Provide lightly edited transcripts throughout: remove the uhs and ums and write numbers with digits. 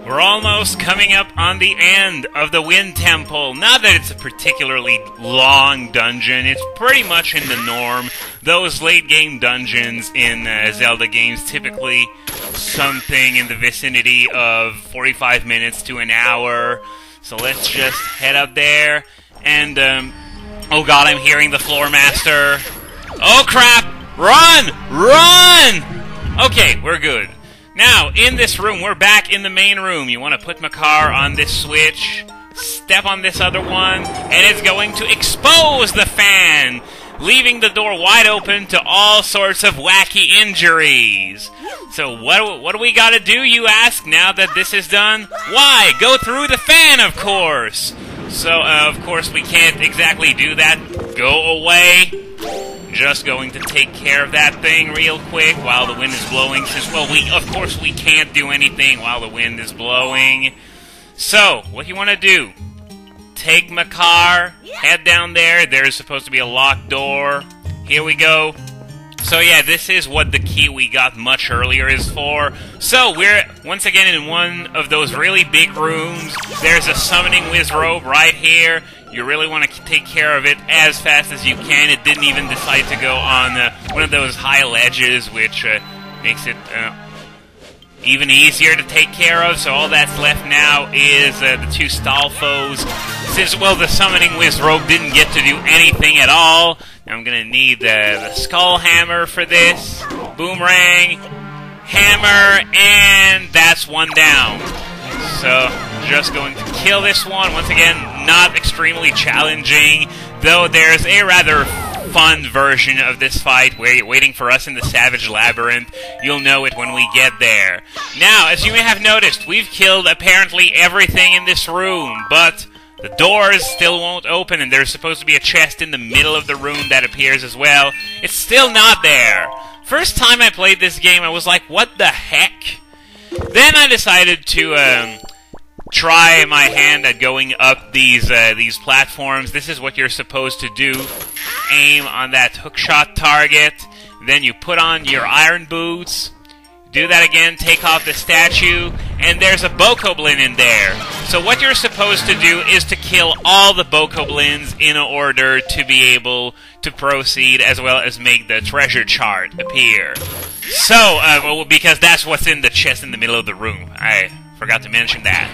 We're almost coming up on the end of the Wind Temple. Not that it's a particularly long dungeon, it's pretty much in the norm. Those late-game dungeons in Zelda games, typically something in the vicinity of 45 minutes to an hour. So let's just head up there, and, oh god, I'm hearing the Floor Master. Oh crap! Run! Run! Okay, we're good. Now, in this room, we're back in the main room. You want to put Makar on this switch, step on this other one, and it's going to expose the fan, leaving the door wide open to all sorts of wacky injuries. So what do we gotta do, you ask, now that this is done? Why? Go through the fan, of course! So, of course, we can't exactly do that. Go away. Just going to take care of that thing real quick while the wind is blowing, since, well, of course we can't do anything while the wind is blowing. So, what you want to do, take Makar, head down there, there's supposed to be a locked door. Here we go. So yeah, this is what the key we got much earlier is for. So we're once again in one of those really big rooms. There's a summoning wizrobe right here. You really want to take care of it as fast as you can. It didn't even decide to go on one of those high ledges, which makes it even easier to take care of. So all that's left now is the two Stalfos. Since, well, the summoning wizrobe didn't get to do anything at all, I'm going to need the skull hammer for this. Boomerang, hammer, and that's one down. So, just going to kill this one. Once again, not extremely challenging, though there's a rather fun version of this fight where you're waiting for us in the Savage Labyrinth. You'll know it when we get there. Now, as you may have noticed, we've killed apparently everything in this room, but the doors still won't open, and there's supposed to be a chest in the middle of the room that appears as well. It's still not there. First time I played this game, I was like, what the heck? Then I decided to try my hand at going up these platforms. This is what you're supposed to do. Aim on that hookshot target. Then you put on your iron boots. Do that again, take off the statue, and there's a bokoblin in there. So what you're supposed to do is to kill all the bokoblins in order to be able to proceed, as well as make the treasure chart appear. So, well, because that's what's in the chest in the middle of the room. I forgot to mention that.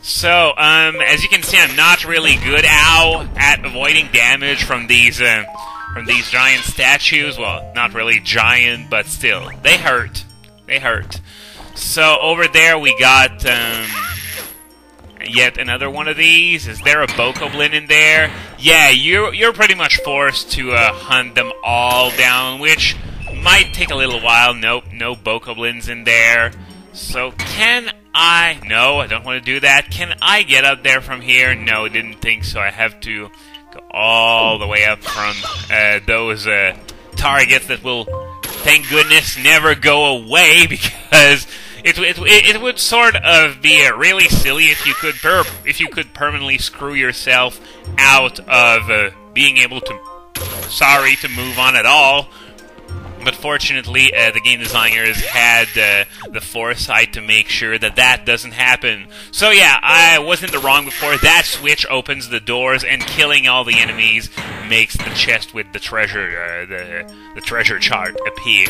So, as you can see, I'm not really good, at avoiding damage from these giant statues. Well, not really giant, but still, they hurt. They hurt. So over there we got yet another one of these. Is there a bokoblin in there? Yeah, you're pretty much forced to hunt them all down, which might take a little while. Nope, no bokoblins in there. So can I? No, I don't want to do that. Can I get up there from here? No, didn't think so. I have to go all the way up from those targets that will, thank goodness, never go away, because it would sort of be really silly if you could permanently screw yourself out of being able to move on at all. But fortunately, the game designers had the foresight to make sure that that doesn't happen. So yeah, I wasn't the wrong before. That switch opens the doors, and killing all the enemies makes the chest with the treasure, the treasure chart appear.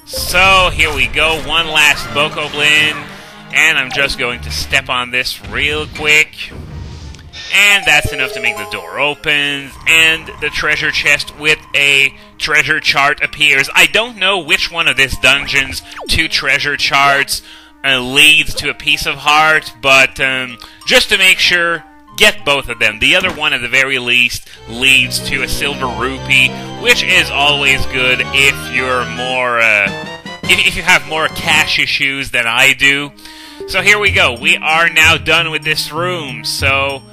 So here we go, one last bokoblin, and I'm just going to step on this real quick. And that's enough to make the door open, and the treasure chest with a treasure chart appears. I don't know which one of this dungeon's two treasure charts leads to a piece of heart, but just to make sure, get both of them. The other one, at the very least, leads to a silver rupee, which is always good if you're more, if you have more cash issues than I do. So here we go. We are now done with this room, so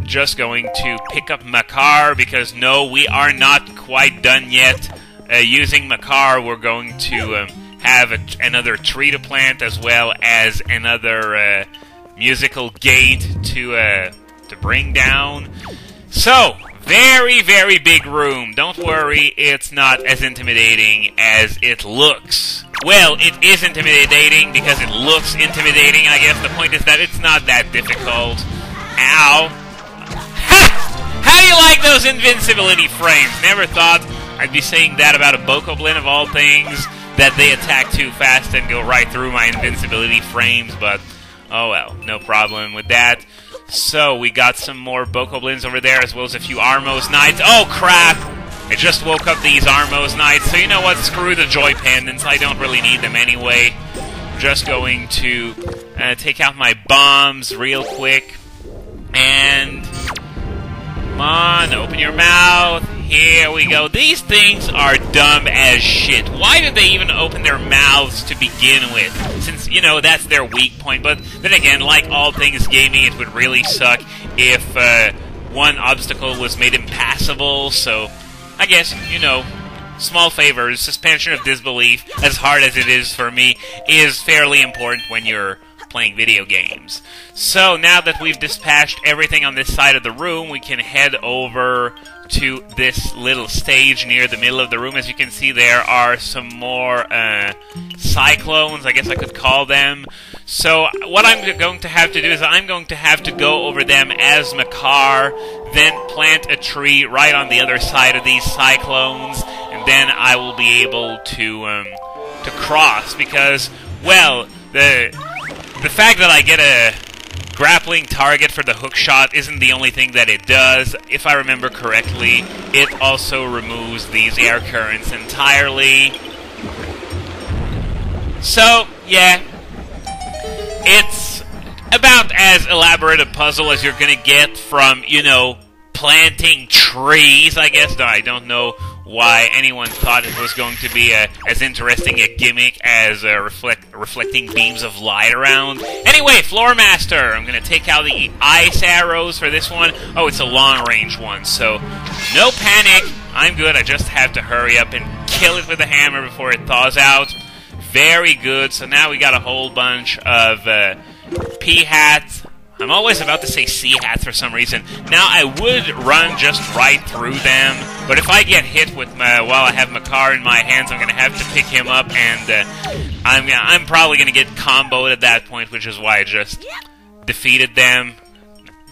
just going to pick up Makar, because no, we are not quite done yet. Using Makar, we're going to have another tree to plant, as well as another musical gate to bring down. So, very, very big room. Don't worry, it's not as intimidating as it looks. well, it is intimidating because it looks intimidating. I guess the point is that it's not that difficult. Ow. Ha! How do you like those invincibility frames? Never thought I'd be saying that about a Bokoblin of all things, that they attack too fast and go right through my invincibility frames, but oh well, no problem with that. So, we got some more Bokoblins over there, as well as a few Armos Knights. Oh, crap! I just woke up these Armos Knights, so you know what? Screw the Joy Pendants. I don't really need them anyway. Just going to take out my bombs real quick. And come on, open your mouth. Here we go. These things are dumb as shit. Why did they even open their mouths to begin with? Since, you know, that's their weak point. But then again, like all things gaming, it would really suck if one obstacle was made impassable. So, I guess, you know, small favors, suspension of disbelief, as hard as it is for me, is fairly important when you're playing video games. So, now that we've dispatched everything on this side of the room, we can head over to this little stage near the middle of the room. As you can see, there are some more cyclones, I guess I could call them. So what I'm going to have to do is I'm going to have to go over them as Makar, then plant a tree right on the other side of these cyclones, and then I will be able to cross, because, well, the fact that I get a grappling target for the hook shot isn't the only thing that it does. If I remember correctly, it also removes these air currents entirely. So, yeah, it's about as elaborate a puzzle as you're gonna get from, you know, planting trees, I guess. No, I don't know why anyone thought it was going to be as interesting a gimmick as reflecting beams of light around. Anyway, Floor Master! I'm going to take out the ice arrows for this one. Oh, it's a long-range one, so no panic. I'm good. I just have to hurry up and kill it with a hammer before it thaws out. Very good. So now we got a whole bunch of P-hats. I'm always about to say C-hats for some reason. Now, I would run just right through them, but if I get hit with while I have Makar in my hands, I'm going to have to pick him up, and I'm probably going to get comboed at that point, which is why I just defeated them.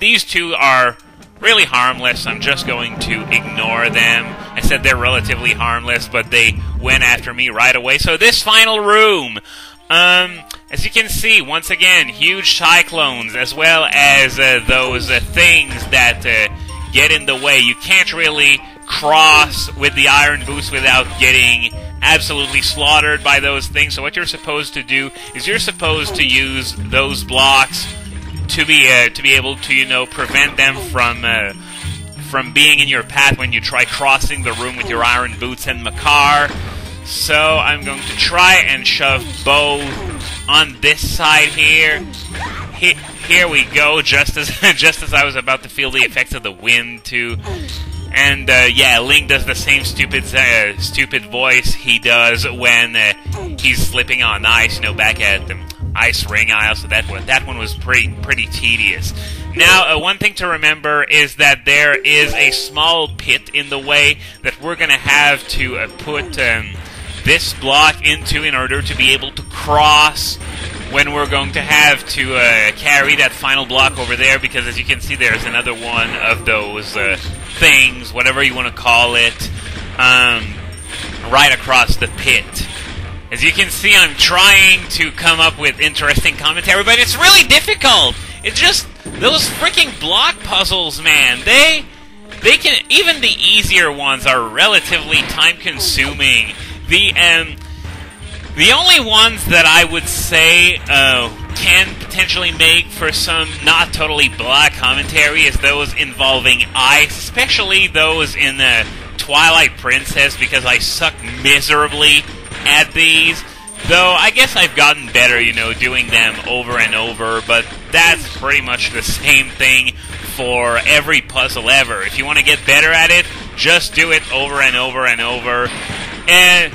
These two are really harmless. I'm just going to ignore them. I said they're relatively harmless, but they went after me right away. So this final room, as you can see, once again, huge cyclones, as well as those things that get in the way. You can't really cross with the iron boots without getting absolutely slaughtered by those things. So what you're supposed to do is you're supposed to use those blocks to be able to, you know, prevent them from being in your path when you try crossing the room with your iron boots and Makar. So I'm going to try and shove both on this side here. Here we go, just as I was about to feel the effects of the wind too. And yeah, Link does the same stupid voice he does when he's slipping on ice, you know, back at the Ice Ring Isle. So that one was pretty tedious. Now, one thing to remember is that there is a small pit in the way that we're going to have to put this block into in order to be able to cross when we're going to have to carry that final block over there, because as you can see, there's another one of those things, whatever you want to call it, right across the pit. As you can see, I'm trying to come up with interesting commentary, but it's really difficult. It's just those freaking block puzzles, man. They can, even the easier ones are relatively time-consuming. The only ones that I would say can potentially make for some not totally black commentary is those involving ice, especially those in Twilight Princess, because I suck miserably at these. Though I guess I've gotten better, you know, doing them over and over, but that's pretty much the same thing for every puzzle ever. If you want to get better at it, just do it over and over and over. And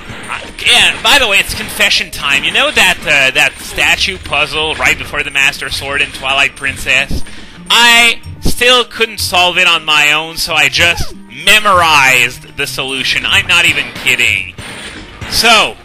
yeah, by the way, it's confession time. You know that statue puzzle right before the Master Sword in Twilight Princess? I still couldn't solve it on my own, so I just memorized the solution. I'm not even kidding. So,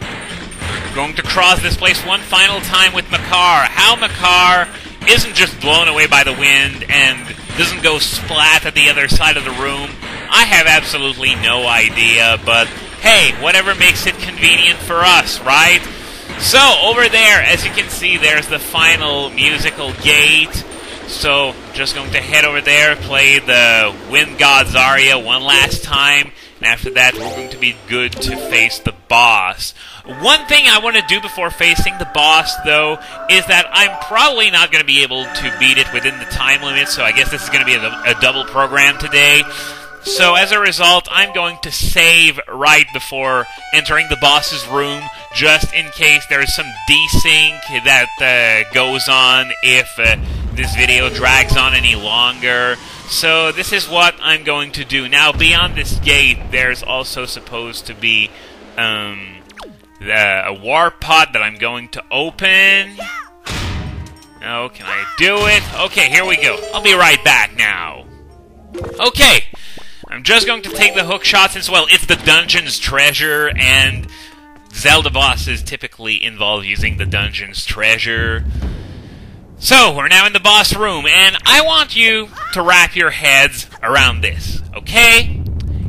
Going to cross this place one final time with Makar. How Makar isn't just blown away by the wind and doesn't go splat at the other side of the room, I have absolutely no idea, but hey, whatever makes it convenient for us, right? So, over there, as you can see, there's the final musical gate. So, just going to head over there, play the Wind God's aria one last time, and after that, we're going to be good to face the boss. One thing I want to do before facing the boss, though, is that I'm probably not going to be able to beat it within the time limit, so I guess this is going to be a double program today. So, as a result, I'm going to save right before entering the boss's room, just in case there's some desync that goes on if this video drags on any longer. So this is what I'm going to do. Now, beyond this gate, there's also supposed to be a warp pod that I'm going to open. Oh, can I do it? Okay, here we go. I'll be right back now. Okay, I'm just going to take the hook shot since, well, it's the dungeon's treasure, and Zelda bosses typically involve using the dungeon's treasure. So, we're now in the boss room, and I want you to wrap your heads around this, okay?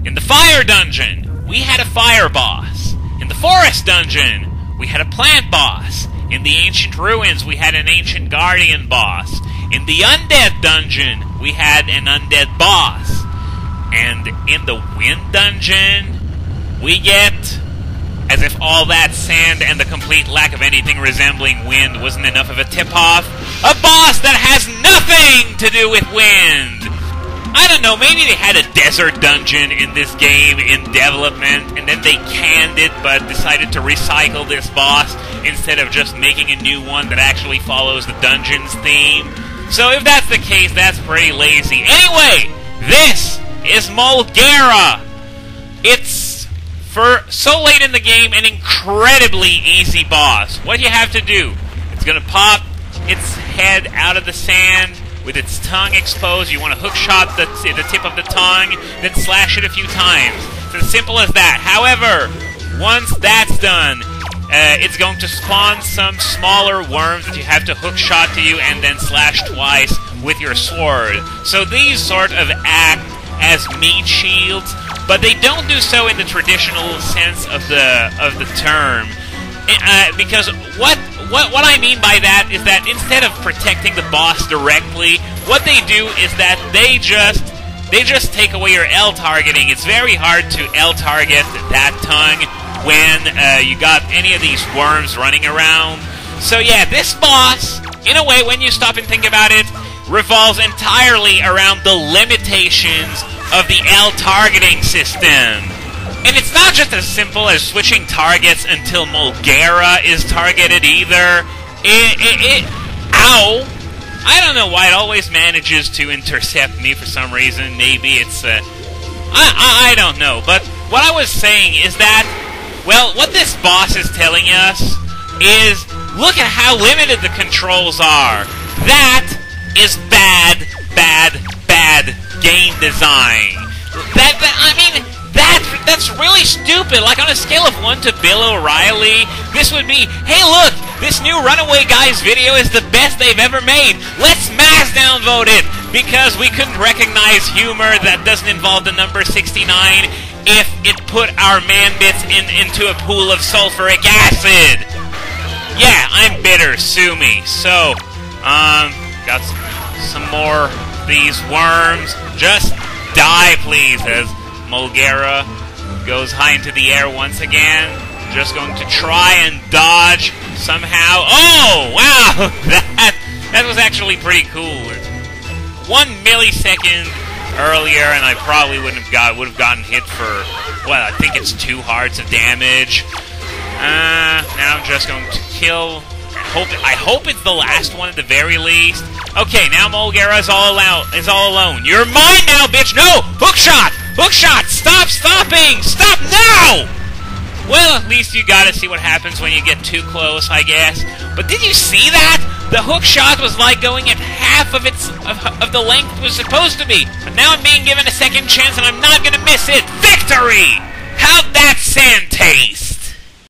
In the fire dungeon, we had a fire boss. In the forest dungeon, we had a plant boss. In the ancient ruins, we had an ancient guardian boss. In the undead dungeon, we had an undead boss. And in the wind dungeon, we get, as if all that sand and the complete lack of anything resembling wind wasn't enough of a tip-off, a boss that has nothing to do with wind! I don't know, maybe they had a desert dungeon in this game in development, and then they canned it, but decided to recycle this boss instead of just making a new one that actually follows the dungeon's theme. So if that's the case, that's pretty lazy. Anyway, this is Molgera! It's, for so late in the game, an incredibly easy boss. What you have to do, it's gonna pop its head out of the sand with its tongue exposed. You want to hook shot the tip of the tongue, then slash it a few times. It's as simple as that. However, once that's done, it's going to spawn some smaller worms that you have to hook shot to you and then slash twice with your sword. So these sort of act as meat shields, but they don't do so in the traditional sense of the term. Because what I mean by that is that instead of protecting the boss directly, what they do is that they just take away your L targeting. It's very hard to L target that tongue when you got any of these worms running around. So yeah, this boss, in a way, when you stop and think about it, revolves entirely around the limitations of the L targeting system. And it's not just as simple as switching targets until Molgera is targeted either. Ow! I don't know why it always manages to intercept me for some reason. Maybe it's, I don't know. But what I was saying is that, well, what this boss is telling us is, look at how limited the controls are. That is bad game design. That's really stupid. Like, on a scale of 1 to Bill O'Reilly, this would be, hey look, this new Runaway Guys video is the best they've ever made. Let's mass downvote it, because we couldn't recognize humor that doesn't involve the number 69 if it put our man-bits into a pool of sulfuric acid. Yeah, I'm bitter, sue me. So, got some more of these worms. Just die, please, as Molgera goes high into the air once again. Just going to try and dodge somehow. Oh, wow! That was actually pretty cool. 1 millisecond earlier, and I probably would have gotten hit for, well, I think it's 2 hearts of damage. Now I'm just going to kill. I hope it's the last one at the very least. Okay, now Molgera is all alone. You're mine now, bitch! No! Hookshot! Hookshot! Stop stopping! Stop now! Well, at least you gotta see what happens when you get too close, I guess. But did you see that? The hookshot was like going at half of the length it was supposed to be. But now I'm being given a second chance and I'm not gonna miss it. Victory! How'd that sand taste?